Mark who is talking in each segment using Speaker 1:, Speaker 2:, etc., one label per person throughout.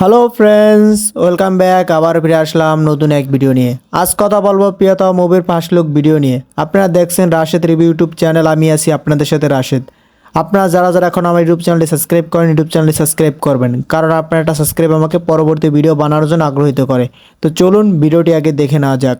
Speaker 1: Hello friends, welcome back. আবার ফিরে আসলাম নতুন এক ভিডিও নিয়ে। আজ কথা বলবো প্রিয়তম মুভির 5 লুক ভিডিও নিয়ে। আপনারা দেখছেন রাশেদ রিভিউ ইউটিউব চ্যানেল, আমি আছি আপনাদের সাথে রাশেদ। আপনারা যারা যারা এখন আমার ইউটিউব চ্যানেলটি সাবস্ক্রাইব করেন, ইউটিউব চ্যানেলটি সাবস্ক্রাইব করবেন, কারণ আপনার একটা সাবস্ক্রাইব আমাকে পরবর্তী ভিডিও বানানোর জন্য আগ্রহিত করে। তো চলুন ভিডিওটি আগে দেখে নেওয়া যাক।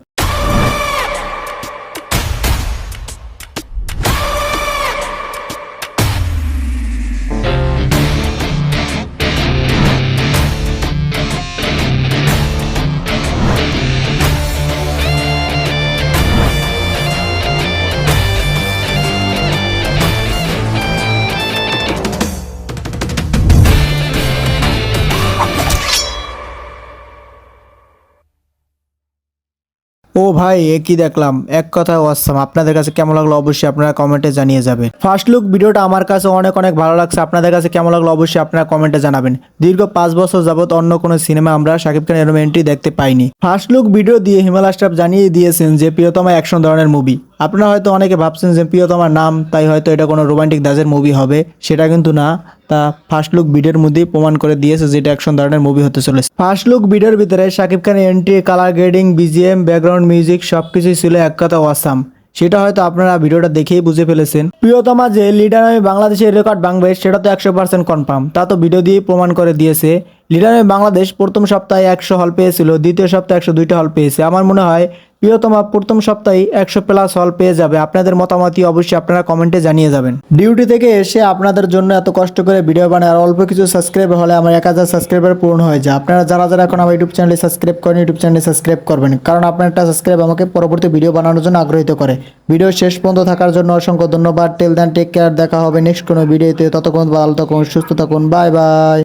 Speaker 1: ও ভাই, এ কি দেখলাম! এক কথায় অসাম। আপনাদের কাছে কেমন লাগলো অবশ্যই আপনারা কমেন্টে জানিয়ে যাবেন। ফার্স্ট লুক ভিডিওটা আমার কাছে অনেক অনেক ভালো লাগছে। আপনাদের কাছে কেমন লাগলো অবশ্যই আপনারা কমেন্টে জানাবেন। দীর্ঘ 5 বছর যাবত অন্য কোনো সিনেমা আমরা শাকিব খানের এরকম এন্ট্রি দেখতে পাইনি। ফার্স্ট লুক ভিডিও দিয়ে হিমালয় স্টাফ জানিয়ে দিয়েছেন যে প্রিয়তমা অ্যাকশন ধরনের মুভি। আপনারা হয়তো অনেকে ভাবছেন যে প্রিয়তমার নাম, তাই হয়তো এটা কোনো রোমান্টিক দাজের মুভি হবে, সেটা কিন্তু না। তা ফার্স্ট লুক ভিডিওর মধ্যেই প্রমাণ করে দিয়েছে যে এটা অ্যাকশন ধরনের মুভি হতে চলেছে। ফার্স্ট লুক ভিডিওর ভিতরে শাকিব খানের entry, colour grading, BGM, background music সবকিছুই ছিল এক কথা অসাম। সেটা হয়তো আপনারা ভিডিওটা দেখেই বুঝে ফেলেছেন। প্রিয়তমা যে লিডার আমি বাংলাদেশের রেকর্ড ভাঙবে সেটা তো 100% কনফার্ম। তা তো ভিডিও দিয়ে প্রমাণ করে দিয়েছে। লিডার আমি বাংলাদেশ প্রথম সপ্তাহে 100 হল পেয়েছিল, দ্বিতীয় সপ্তাহে 102টা হল পেয়েছে। আমার মনে হয় প্রিয়তমা প্রথম সপ্তাহে 100+ হল পেয়ে যাবে। আপনাদের মতামতই অবশ্যই আপনারা কমেন্টে জানিয়ে যাবেন। ডিউটি থেকে এসে আপনাদের জন্য এত কষ্ট করে ভিডিও বানায়, আর অল্প কিছু সাবস্ক্রাইবার হলে আমার 1000 সাবস্ক্রাইবার পূর্ণ হয়ে যায়। আপনারা যারা যারা এখন আমার ইউটিউব চ্যানেলে সাবস্ক্রাইব করেন, ইউটিউব চ্যানেলে সাবস্ক্রাইব করবেন, কারণ আপনার একটা সাবস্ক্রাইব আমাকে পরবর্তী ভিডিও বানানোর জন্য আগ্রহিত করে। ভিডিও শেষ পর্যন্ত থাকার জন্য অসংখ্য ধন্যবাদ। টেল দেন, টেক কেয়ার। দেখা হবে নেক্সট কোনো ভিডিওতে। ততক্ষণ ভালো থাকুন, সুস্থ থাকুন। Bye bye.